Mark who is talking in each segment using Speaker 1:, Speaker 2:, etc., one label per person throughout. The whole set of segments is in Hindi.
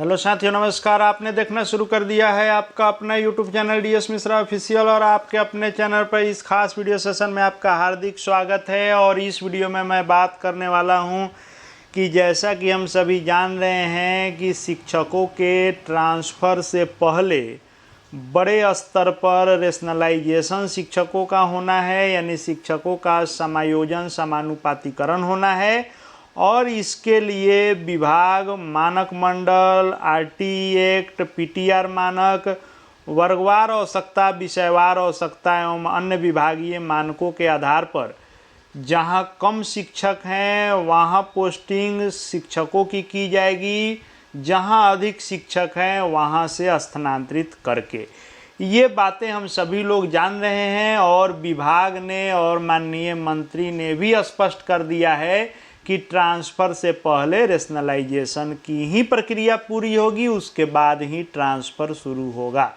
Speaker 1: हेलो साथियों, नमस्कार। आपने देखना शुरू कर दिया है आपका अपना YouTube channel DS Mishra official और आपके अपने चैनल पर इस खास वीडियो सेशन में आपका हार्दिक स्वागत है। और इस वीडियो में मैं बात करने वाला हूं कि जैसा कि हम सभी जान रहे हैं कि शिक्षकों के ट्रांसफ़र से पहले बड़े स्तर पर रेशनलाइजेशन शिक्षकों का होना है, यानी शिक्षकों का समायोजन समानुपातिकरण होना है। और इसके लिए विभाग, मानक मंडल, आरटी एक्ट, पीटीआर मानक, वर्गवार आवश्यकता, विषयवार आवश्यकता एवं अन्य विभागीय मानकों के आधार पर जहां कम शिक्षक हैं वहां पोस्टिंग शिक्षकों की जाएगी, जहां अधिक शिक्षक हैं वहां से स्थानांतरित करके। ये बातें हम सभी लोग जान रहे हैं और विभाग ने और माननीय मंत्री ने भी स्पष्ट कर दिया है कि ट्रांसफ़र से पहले रेशनलाइजेशन की ही प्रक्रिया पूरी होगी, उसके बाद ही ट्रांसफ़र शुरू होगा।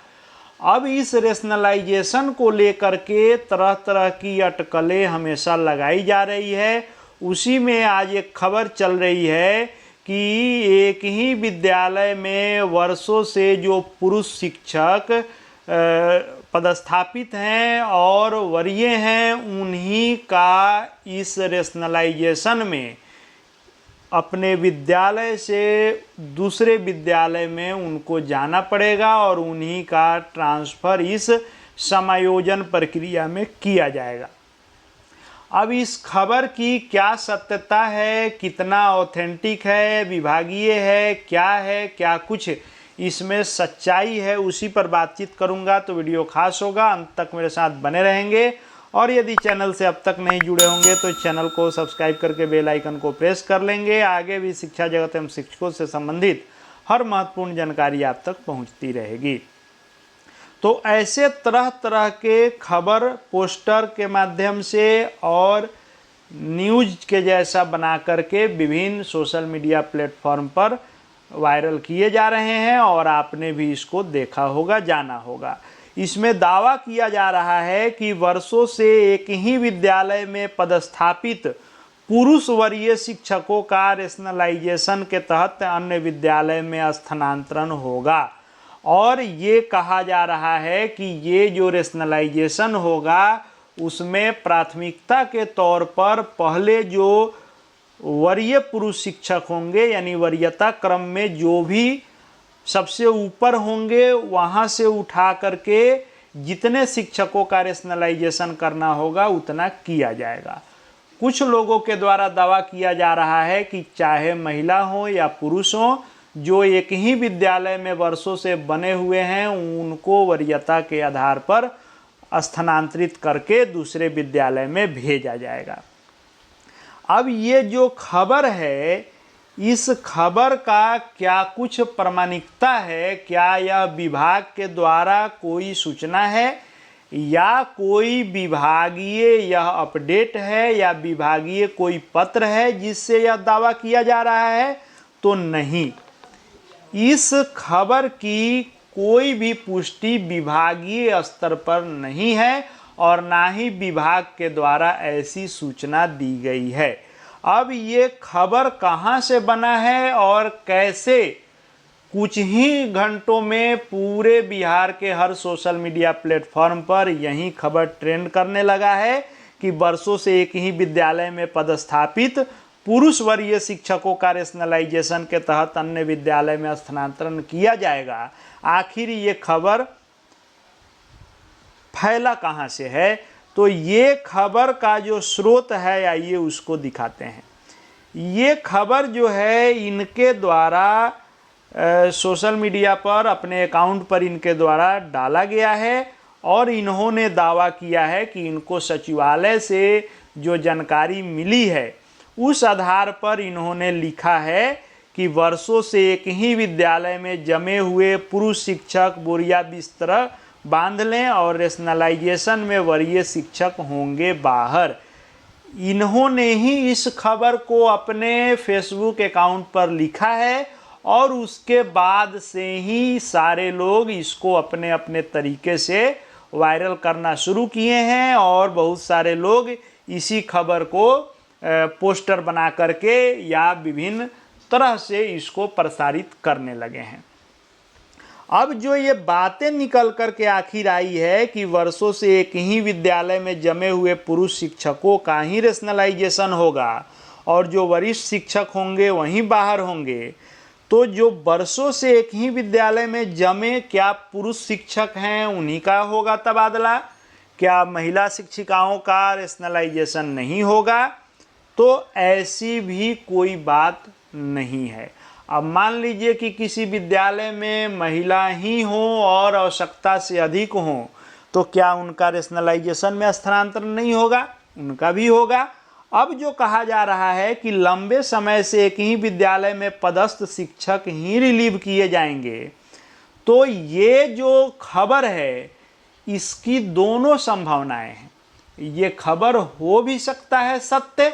Speaker 1: अब इस रेशनलाइजेशन को लेकर के तरह तरह की अटकलें हमेशा लगाई जा रही है। उसी में आज एक खबर चल रही है कि एक ही विद्यालय में वर्षों से जो पुरुष शिक्षक पदस्थापित हैं और वरीय हैं, उन्हीं का इस रेशनलाइजेशन में अपने विद्यालय से दूसरे विद्यालय में उनको जाना पड़ेगा और उन्हीं का ट्रांसफ़र इस समायोजन प्रक्रिया में किया जाएगा। अब इस खबर की क्या सत्यता है, कितना ऑथेंटिक है, विभागीय है, क्या कुछ इसमें सच्चाई है, उसी पर बातचीत करूंगा। तो वीडियो खास होगा, अंत तक मेरे साथ बने रहेंगे। और यदि चैनल से अब तक नहीं जुड़े होंगे तो चैनल को सब्सक्राइब करके बेल आइकन को प्रेस कर लेंगे। आगे भी शिक्षा जगत एवं शिक्षकों से संबंधित हर महत्वपूर्ण जानकारी आप तक पहुंचती रहेगी। तो ऐसे तरह तरह के खबर पोस्टर के माध्यम से और न्यूज के जैसा बना करके विभिन्न सोशल मीडिया प्लेटफॉर्म पर वायरल किए जा रहे हैं और आपने भी इसको देखा होगा, जाना होगा। इसमें दावा किया जा रहा है कि वर्षों से एक ही विद्यालय में पदस्थापित पुरुष वरीय शिक्षकों का रेशनलाइजेशन के तहत अन्य विद्यालय में स्थानांतरण होगा। और ये कहा जा रहा है कि ये जो रेशनलाइजेशन होगा उसमें प्राथमिकता के तौर पर पहले जो वरीय पुरुष शिक्षक होंगे, यानी वरीयता क्रम में जो भी सबसे ऊपर होंगे, वहाँ से उठा करके जितने शिक्षकों का रेशनलाइजेशन करना होगा उतना किया जाएगा। कुछ लोगों के द्वारा दावा किया जा रहा है कि चाहे महिला हो या पुरुष हो, जो एक ही विद्यालय में वर्षों से बने हुए हैं, उनको वरीयता के आधार पर स्थानांतरित करके दूसरे विद्यालय में भेजा जाएगा। अब ये जो खबर है, इस खबर का क्या कुछ प्रामाणिकता है? क्या यह विभाग के द्वारा कोई सूचना है या कोई विभागीय यह अपडेट है या विभागीय कोई पत्र है जिससे यह दावा किया जा रहा है? तो नहीं, इस खबर की कोई भी पुष्टि विभागीय स्तर पर नहीं है और ना ही विभाग के द्वारा ऐसी सूचना दी गई है। अब ये खबर कहाँ से बना है और कैसे कुछ ही घंटों में पूरे बिहार के हर सोशल मीडिया प्लेटफॉर्म पर यही खबर ट्रेंड करने लगा है कि वर्षों से एक ही विद्यालय में पदस्थापित पुरुष वरीय शिक्षकों का रेशनलाइजेशन के तहत अन्य विद्यालय में स्थानांतरण किया जाएगा। आखिर ये खबर फैला कहाँ से है? तो ये खबर का जो स्रोत है, आइए उसको दिखाते हैं। ये खबर जो है इनके द्वारा सोशल मीडिया पर अपने अकाउंट पर इनके द्वारा डाला गया है और इन्होंने दावा किया है कि इनको सचिवालय से जो जानकारी मिली है उस आधार पर इन्होंने लिखा है कि वर्षों से एक ही विद्यालय में जमे हुए पुरुष शिक्षक बोरिया बिस्तर बांध लें और रेशनलाइजेशन में वरीय शिक्षक होंगे बाहर। इन्होंने ही इस खबर को अपने फेसबुक अकाउंट पर लिखा है और उसके बाद से ही सारे लोग इसको अपने अपने तरीके से वायरल करना शुरू किए हैं और बहुत सारे लोग इसी खबर को पोस्टर बना करके या विभिन्न तरह से इसको प्रसारित करने लगे हैं। अब जो ये बातें निकल कर के आखिर आई है कि वर्षों से एक ही विद्यालय में जमे हुए पुरुष शिक्षकों का ही रेशनलाइजेशन होगा और जो वरिष्ठ शिक्षक होंगे वहीं बाहर होंगे। तो जो वर्षों से एक ही विद्यालय में जमे क्या पुरुष शिक्षक हैं उन्हीं का होगा तबादला, क्या महिला शिक्षिकाओं का रेशनलाइजेशन नहीं होगा? तो ऐसी भी कोई बात नहीं है। अब मान लीजिए कि किसी विद्यालय में महिला ही हो और आवश्यकता से अधिक हो, तो क्या उनका रेशनलाइजेशन में स्थानांतरण नहीं होगा? उनका भी होगा। अब जो कहा जा रहा है कि लंबे समय से एक ही विद्यालय में पदस्थ शिक्षक ही रिलीव किए जाएंगे, तो ये जो खबर है इसकी दोनों संभावनाएं हैं। ये खबर हो भी सकता है सत्य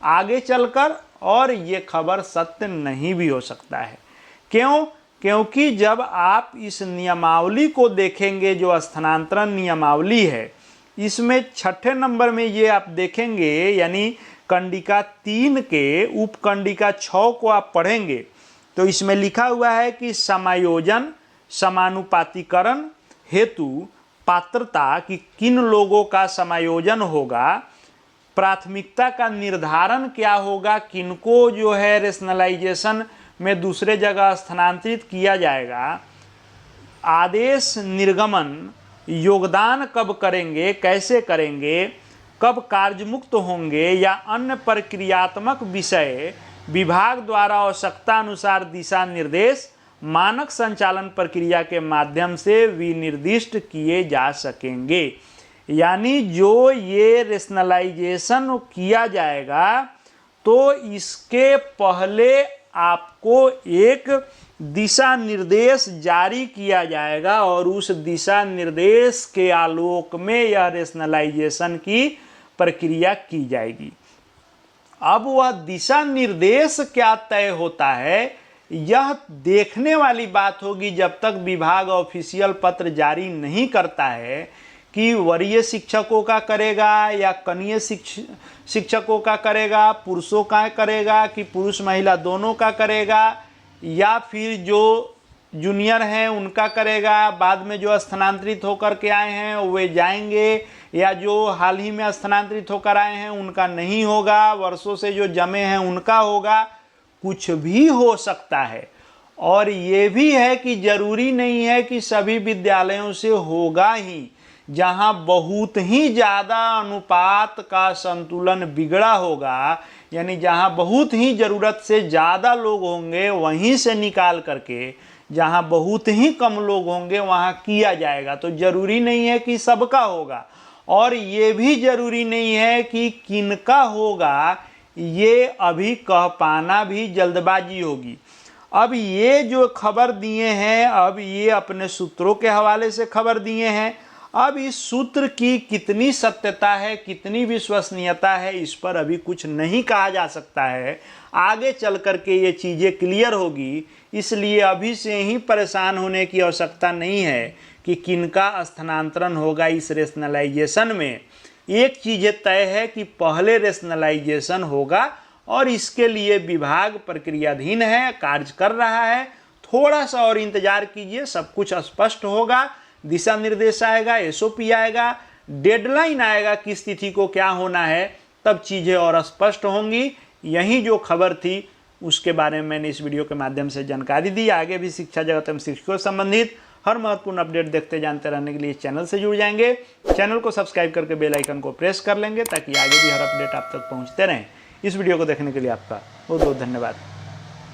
Speaker 1: आगे चलकर, और ये खबर सत्य नहीं भी हो सकता है। क्यों? क्योंकि जब आप इस नियमावली को देखेंगे, जो स्थानांतरण नियमावली है, इसमें 6 नंबर में ये आप देखेंगे, यानी कंडिका 3 के उपकंडिका 6 को आप पढ़ेंगे तो इसमें लिखा हुआ है कि समायोजन समानुपातिकरण हेतु पात्रता कि किन लोगों का समायोजन होगा, प्राथमिकता का निर्धारण क्या होगा, किनको जो है रेशनलाइजेशन में दूसरे जगह स्थानांतरित किया जाएगा, आदेश निर्गमन योगदान कब करेंगे, कैसे करेंगे, कब कार्यमुक्त होंगे या अन्य प्रक्रियात्मक विषय विभाग द्वारा आवश्यकता अनुसार दिशा निर्देश मानक संचालन प्रक्रिया के माध्यम से विनिर्दिष्ट किए जा सकेंगे। यानी जो ये रेशनलाइजेशन किया जाएगा तो इसके पहले आपको एक दिशा निर्देश जारी किया जाएगा और उस दिशा निर्देश के आलोक में यह रेशनलाइजेशन की प्रक्रिया की जाएगी। अब वह दिशा निर्देश क्या तय होता है यह देखने वाली बात होगी जब तक विभाग ऑफिशियल पत्र जारी नहीं करता है कि वरीय शिक्षकों का करेगा या कनीय शिक्षकों का करेगा, पुरुषों का करेगा कि पुरुष महिला दोनों का करेगा, या फिर जो जूनियर हैं उनका करेगा, बाद में जो स्थानांतरित होकर के आए हैं वे जाएंगे, या जो हाल ही में स्थानांतरित होकर आए हैं उनका नहीं होगा, वर्षों से जो जमे हैं उनका होगा। कुछ भी हो सकता है। और ये भी है कि जरूरी नहीं है कि सभी विद्यालयों से होगा ही। जहाँ बहुत ही ज़्यादा अनुपात का संतुलन बिगड़ा होगा, यानी जहाँ बहुत ही ज़रूरत से ज़्यादा लोग होंगे वहीं से निकाल करके जहाँ बहुत ही कम लोग होंगे वहाँ किया जाएगा। तो ज़रूरी नहीं है कि सबका होगा, और ये भी ज़रूरी नहीं है कि किनका होगा, ये अभी कह पाना भी जल्दबाजी होगी। अब ये जो खबर दिए हैं, अब ये अपने सूत्रों के हवाले से खबर दिए हैं। अब इस सूत्र की कितनी सत्यता है, कितनी विश्वसनीयता है, इस पर अभी कुछ नहीं कहा जा सकता है। आगे चल कर के ये चीज़ें क्लियर होगी, इसलिए अभी से ही परेशान होने की आवश्यकता नहीं है कि किनका स्थानांतरण होगा इस रेशनलाइजेशन में। एक चीज़ तय है कि पहले रेशनलाइजेशन होगा और इसके लिए विभाग प्रक्रियाधीन है, कार्य कर रहा है। थोड़ा सा और इंतजार कीजिए, सब कुछ स्पष्ट होगा। दिशा निर्देश आएगा, एसओपी आएगा, डेडलाइन आएगा, किस तिथि को क्या होना है, तब चीज़ें और स्पष्ट होंगी। यही जो खबर थी उसके बारे में मैंने इस वीडियो के माध्यम से जानकारी दी। आगे भी शिक्षा जगत एवं शिक्षकों से संबंधित हर महत्वपूर्ण अपडेट देखते जानते रहने के लिए चैनल से जुड़ जाएंगे। चैनल को सब्सक्राइब करके बेल आइकन को प्रेस कर लेंगे ताकि आगे भी हर अपडेट आप तक पहुंचते रहें। इस वीडियो को देखने के लिए आपका बहुत बहुत धन्यवाद।